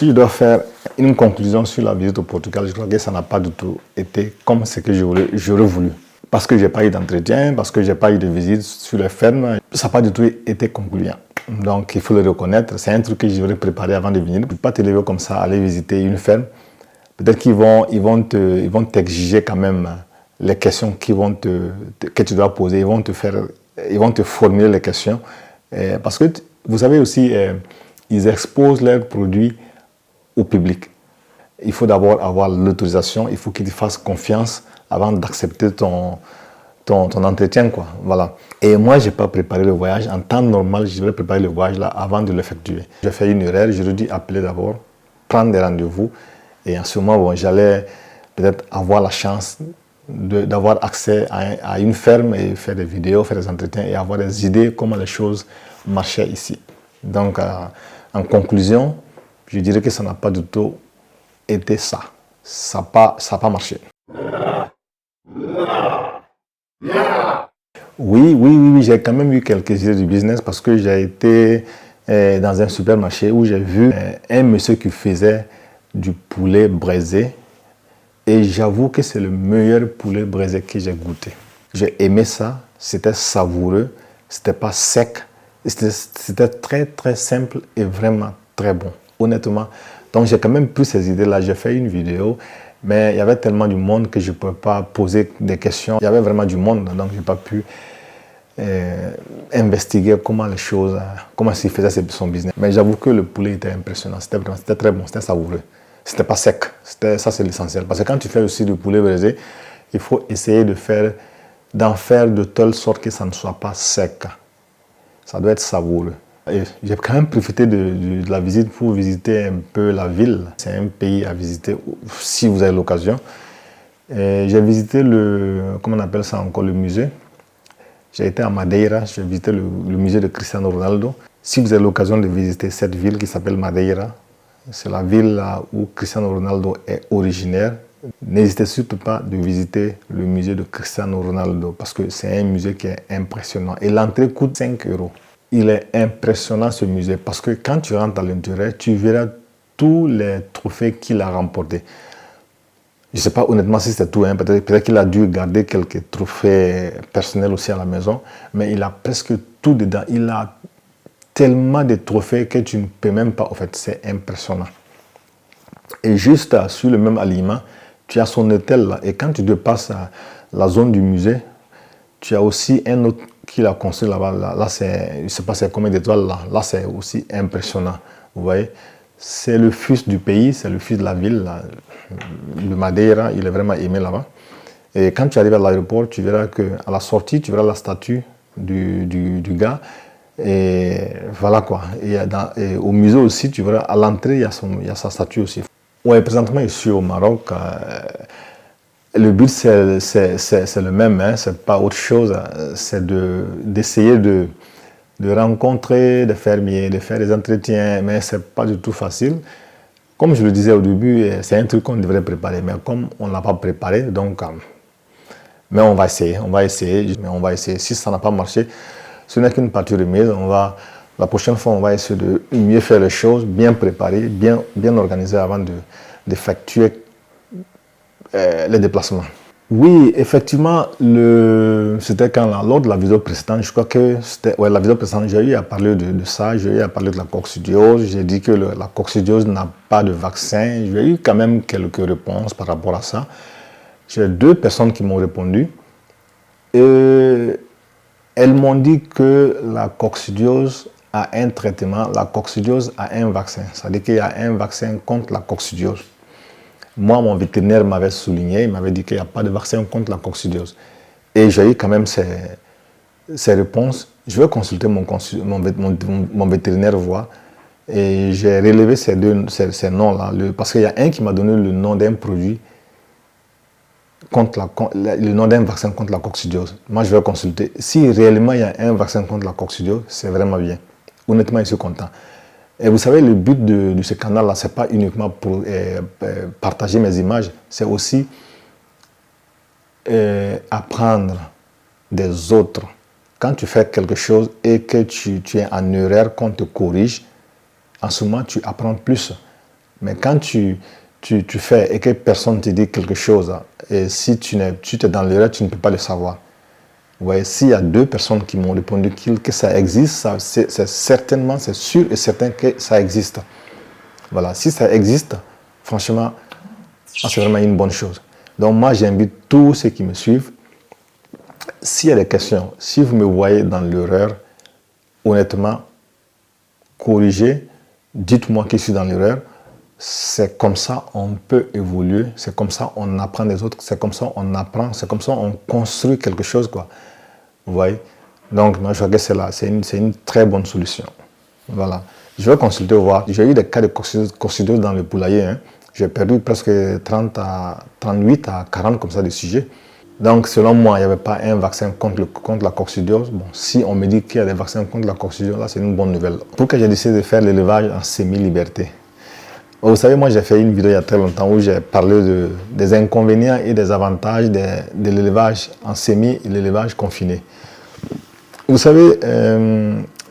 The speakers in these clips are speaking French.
Si je dois faire une conclusion sur la visite au Portugal, je crois que ça n'a pas du tout été comme ce que j'aurais voulu. Parce que je n'ai pas eu d'entretien, parce que je n'ai pas eu de visite sur les fermes, ça n'a pas du tout été concluant. Donc il faut le reconnaître, c'est un truc que j'aurais préparé avant de venir. Tu ne peux pas te lever comme ça, aller visiter une ferme. Peut-être qu'ils vont t'exiger quand même les questions que tu dois poser. Ils vont te formuler les questions. Parce que vous savez aussi, ils exposent leurs produits au public. Il faut d'abord avoir l'autorisation, il faut qu'ils te fassent confiance avant d'accepter ton entretien, quoi. Voilà. Et moi, je n'ai pas préparé le voyage. En temps normal, je devrais préparer le voyage là avant de l'effectuer. J'ai fait une erreur, j'aurais dû appeler d'abord, prendre des rendez-vous. Et en ce moment, bon, j'allais peut-être avoir la chance d'avoir accès à une ferme et faire des vidéos, faire des entretiens et avoir des idées comment les choses marchaient ici. Donc, en conclusion, je dirais que ça n'a pas du tout été ça. Ça n'a pas marché. Oui, j'ai quand même eu quelques idées du business parce que j'ai été dans un supermarché où j'ai vu un monsieur qui faisait du poulet braisé et j'avoue que c'est le meilleur poulet braisé que j'ai goûté. J'ai aimé ça, c'était savoureux, c'était pas sec, c'était très très simple et vraiment très bon, honnêtement. Donc j'ai quand même pris ces idées-là, j'ai fait une vidéo, mais il y avait tellement du monde que je ne pouvais pas poser des questions. Il y avait vraiment du monde, donc je n'ai pas pu investiguer comment il faisait son business. Mais j'avoue que le poulet était impressionnant, c'était très bon, c'était savoureux. C'était pas sec, ça c'est l'essentiel. Parce que quand tu fais aussi du poulet braisé, il faut essayer d'en faire de telle sorte que ça ne soit pas sec. Ça doit être savoureux. J'ai quand même profité de la visite pour visiter un peu la ville. C'est un pays à visiter si vous avez l'occasion. J'ai visité comment on appelle ça encore, le musée. J'ai été à Madeira, j'ai visité le musée de Cristiano Ronaldo. Si vous avez l'occasion de visiter cette ville qui s'appelle Madeira, c'est la ville où Cristiano Ronaldo est originaire. N'hésitez surtout pas de visiter le musée de Cristiano Ronaldo parce que c'est un musée qui est impressionnant. Et l'entrée coûte 5 €. Il est impressionnant ce musée parce que quand tu rentres à l'intérieur, tu verras tous les trophées qu'il a remportés. Je ne sais pas honnêtement si c'est tout, hein. Peut-être qu'il a dû garder quelques trophées personnels aussi à la maison, mais il a presque tout dedans. Il a tellement de trophées que tu ne peux même pas, en fait, c'est impressionnant. Et juste sur le même aliment, tu as son hôtel là, et quand tu dépasses la zone du musée, tu as aussi un autre qu'il a construit là-bas. Là c'est, je ne sais pas c'est combien d'étoiles là. Là, c'est aussi impressionnant. Vous voyez, c'est le fils du pays, c'est le fils de la ville. Là. Le Madeira, il est vraiment aimé là-bas. Et quand tu arrives à l'aéroport, tu verras qu'à la sortie, tu verras la statue du gars. Et voilà quoi. Et au musée aussi, tu verras à l'entrée, il y a sa statue aussi. Oui, présentement, je suis au Maroc. Le but, c'est le même, hein, c'est pas autre chose. C'est d'essayer de rencontrer des fermiers, de faire des entretiens, mais c'est pas du tout facile. Comme je le disais au début, c'est un truc qu'on devrait préparer, mais comme on ne l'a pas préparé, donc... mais on va essayer. Si ça n'a pas marché, ce n'est qu'une partie remise. La prochaine fois, on va essayer de mieux faire les choses, bien préparer, bien organiser avant d'effectuer les déplacements. Oui, effectivement, c'était lors de la vidéo précédente, je crois que c'était la vidéo précédente, j'ai eu à parler de ça, j'ai eu à parler de la coccidiose, j'ai dit que la coccidiose n'a pas de vaccin, j'ai eu quand même quelques réponses par rapport à ça. J'ai 2 personnes qui m'ont répondu et elles m'ont dit que la coccidiose a un traitement, la coccidiose a un vaccin, c'est-à-dire qu'il y a un vaccin contre la coccidiose. Moi, mon vétérinaire m'avait souligné, il m'avait dit qu'il n'y a pas de vaccin contre la coccidiose. Et j'ai eu quand même ces réponses. Je vais consulter mon vétérinaire voir. Et j'ai relevé ces noms-là. Parce qu'il y a un qui m'a donné le nom d'un produit, le nom d'un vaccin contre la coccidiose. Moi, je vais consulter. Si réellement il y a un vaccin contre la coccidiose, c'est vraiment bien. Honnêtement, je suis content. Et vous savez, le but de ce canal-là, ce n'est pas uniquement pour partager mes images, c'est aussi apprendre des autres. Quand tu fais quelque chose et que tu es en erreur, qu'on te corrige, en ce moment, tu apprends plus. Mais quand tu fais et que personne te dit quelque chose, et si tu es dans l'erreur, tu ne peux pas le savoir. Vous voyez, s'il y a 2 personnes qui m'ont répondu que ça existe, c'est certainement, c'est sûr et certain que ça existe. Voilà, si ça existe, franchement, c'est vraiment une bonne chose. Donc moi, j'invite tous ceux qui me suivent, s'il y a des questions, si vous me voyez dans l'erreur, honnêtement, corrigez, dites-moi que je suis dans l'erreur. C'est comme ça on peut évoluer, c'est comme ça on apprend des autres, c'est comme ça on apprend, c'est comme ça on construit quelque chose, quoi. Vous voyez? Donc, moi, je crois que c'est là, c'est une très bonne solution. Voilà. Je vais consulter, voir. J'ai eu des cas de coccidiosis dans le poulailler. Hein. J'ai perdu presque 38 à 40 comme ça de sujets. Donc, selon moi, il n'y avait pas un vaccin contre la coccidiose. Bon, si on me dit qu'il y a des vaccins contre la coccidiose, là, c'est une bonne nouvelle. Pourquoi j'ai décidé de faire l'élevage en semi-liberté? Vous savez, moi, j'ai fait une vidéo il y a très longtemps où j'ai parlé des inconvénients et des avantages de l'élevage en semi et l'élevage confiné. Vous savez,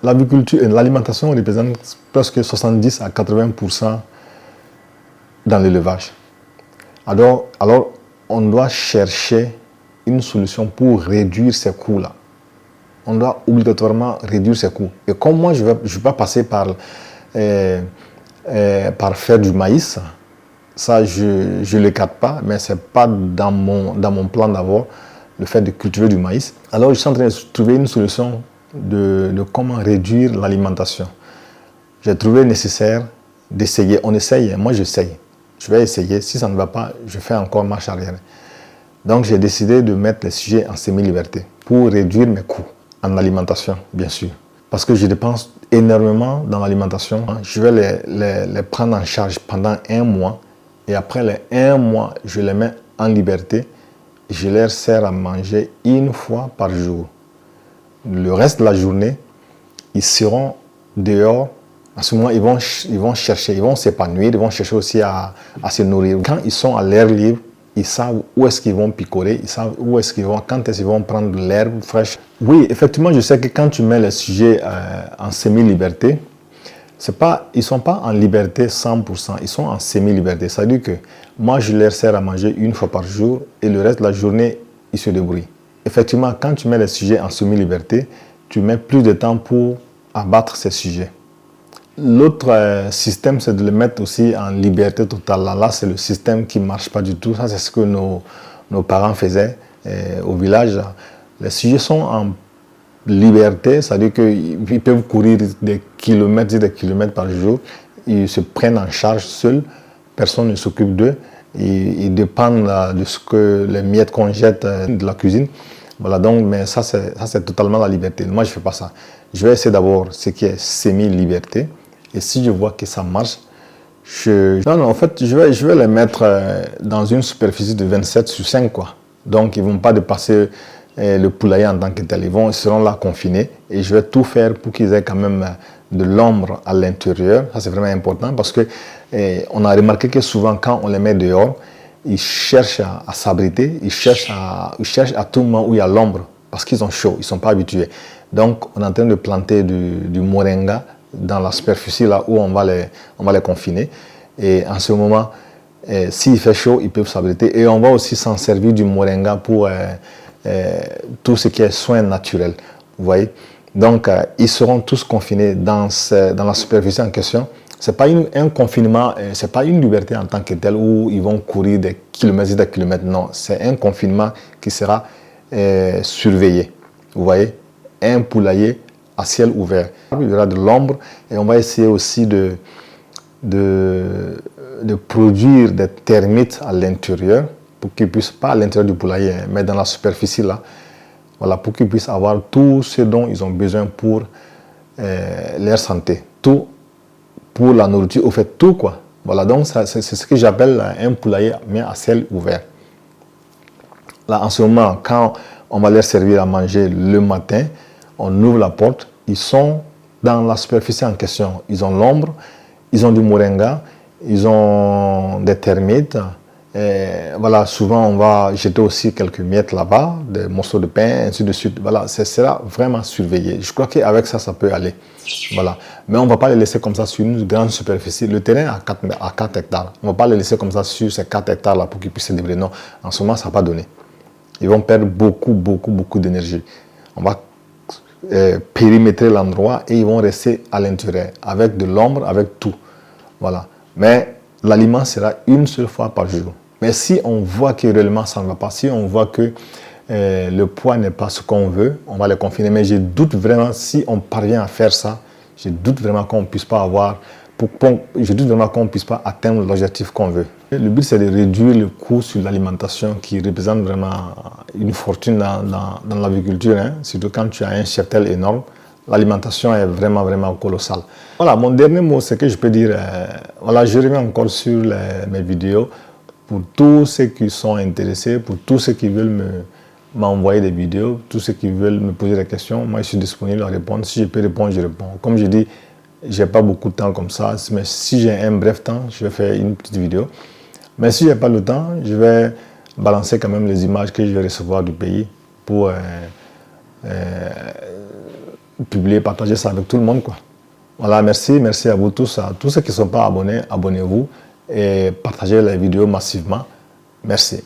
l'agriculture et l'alimentation représentent presque 70 à 80% dans l'élevage. Alors, on doit chercher une solution pour réduire ces coûts-là. On doit obligatoirement réduire ces coûts. Et comme moi, je ne vais pas passer par faire du maïs, ça, je ne le capte pas, mais ce n'est pas dans mon plan d'avoir le fait de cultiver du maïs. Alors, je suis en train de trouver une solution de comment réduire l'alimentation. J'ai trouvé nécessaire d'essayer. On essaye, moi j'essaye. Je vais essayer. Si ça ne va pas, je fais encore marche arrière. Donc, j'ai décidé de mettre les sujets en semi-liberté pour réduire mes coûts en alimentation, bien sûr. Parce que je dépense énormément dans l'alimentation. Je vais les prendre en charge pendant 1 mois. Et après les 1 mois, je les mets en liberté. Je leur sers à manger 1 fois par jour. Le reste de la journée, ils seront dehors. À ce moment, ils vont chercher, ils vont s'épanouir, ils vont chercher aussi à se nourrir. Quand ils sont à l'air libre, ils savent où est-ce qu'ils vont picorer, ils savent où est-ce qu'ils vont, quand est-ce qu'ils vont prendre de l'herbe fraîche. Oui, effectivement, je sais que quand tu mets les sujets en semi-liberté, ils ne sont pas en liberté 100%, ils sont en semi-liberté. Ça veut dire que moi, je leur sers à manger 1 fois par jour et le reste de la journée, ils se débrouillent. Effectivement, quand tu mets les sujets en semi-liberté, tu mets plus de temps pour abattre ces sujets. L'autre système, c'est de les mettre aussi en liberté totale. Là, c'est le système qui ne marche pas du tout. Ça, c'est ce que nos parents faisaient au village. Les sujets sont en liberté, c'est-à-dire qu'ils peuvent courir des kilomètres et des kilomètres par jour. Ils se prennent en charge seuls. Personne ne s'occupe d'eux. Ils dépendent de ce que les miettes qu'on jette de la cuisine. Voilà, donc, mais ça, c'est totalement la liberté. Moi, je ne fais pas ça. Je vais essayer d'abord ce qui est semi-liberté. Et si je vois que ça marche, en fait, je vais les mettre dans une superficie de 27 sur 5, quoi. Donc, ils ne vont pas dépasser le poulailler en tant que tel. Ils seront là confinés. Et je vais tout faire pour qu'ils aient quand même de l'ombre à l'intérieur. Ça, c'est vraiment important parce que on a remarqué que souvent, quand on les met dehors, ils cherchent à s'abriter, ils cherchent à tout moment où il y a l'ombre parce qu'ils ont chaud, ils ne sont pas habitués. Donc, on est en train de planter du moringa dans la superficie là où on va les confiner. Et en ce moment, s'il fait chaud, ils peuvent s'abriter. Et on va aussi s'en servir du moringa pour tout ce qui est soins naturels. Vous voyez? Donc, ils seront tous confinés dans la superficie en question. Ce n'est pas un confinement, ce n'est pas une liberté en tant que telle où ils vont courir des kilomètres et des kilomètres. Non, c'est un confinement qui sera surveillé. Vous voyez? Un poulailler à ciel ouvert. Il y aura de l'ombre et on va essayer aussi de produire des termites à l'intérieur pour qu'ils puissent, pas à l'intérieur du poulailler, mais dans la superficie là, voilà, pour qu'ils puissent avoir tout ce dont ils ont besoin pour leur santé. Tout pour la nourriture, au fait, tout quoi. Voilà, donc c'est ce que j'appelle un poulailler mais à ciel ouvert. Là, en ce moment, quand on va leur servir à manger le matin, on ouvre la porte, ils sont dans la superficie en question. Ils ont l'ombre, ils ont du moringa, ils ont des termites, Voilà, souvent on va jeter aussi quelques miettes là-bas, des morceaux de pain, ainsi de suite. Voilà, ce sera vraiment surveillé. Je crois qu'avec ça, ça peut aller. Voilà. Mais on ne va pas les laisser comme ça sur une grande superficie. Le terrain à 4 hectares. On ne va pas les laisser comme ça sur ces 4 hectares-là pour qu'ils puissent se libérer. Non, en ce moment, ça ne va pas donner. Ils vont perdre beaucoup d'énergie. On va périmétrer l'endroit et ils vont rester à l'intérieur, avec de l'ombre, avec tout. Voilà. Mais l'aliment sera une seule fois par jour. Mais si on voit que réellement ça ne va pas, si on voit que le poids n'est pas ce qu'on veut, on va les confiner. Mais je doute vraiment, si on parvient à faire ça, je doute vraiment qu'on ne puisse pas avoir, je doute vraiment qu'on ne puisse pas atteindre l'objectif qu'on veut. Le but, c'est de réduire le coût sur l'alimentation qui représente vraiment une fortune dans l'agriculture, hein. Surtout quand tu as un cheptel énorme. L'alimentation est vraiment colossale. Voilà, mon dernier mot, c'est que je peux dire, voilà, je reviens encore sur mes vidéos pour tous ceux qui sont intéressés, pour tous ceux qui veulent m'envoyer des vidéos, tous ceux qui veulent me poser des questions. Moi, je suis disponible à répondre. Si je peux répondre, je réponds. Comme je dis, je n'ai pas beaucoup de temps comme ça, mais si j'ai un bref temps, je vais faire une petite vidéo. Mais si je n'ai pas le temps, je vais balancer quand même les images que je vais recevoir du pays pour publier, partager ça avec tout le monde, quoi. Voilà, merci à vous tous. À tous ceux qui ne sont pas abonnés, abonnez-vous et partagez les vidéos massivement. Merci.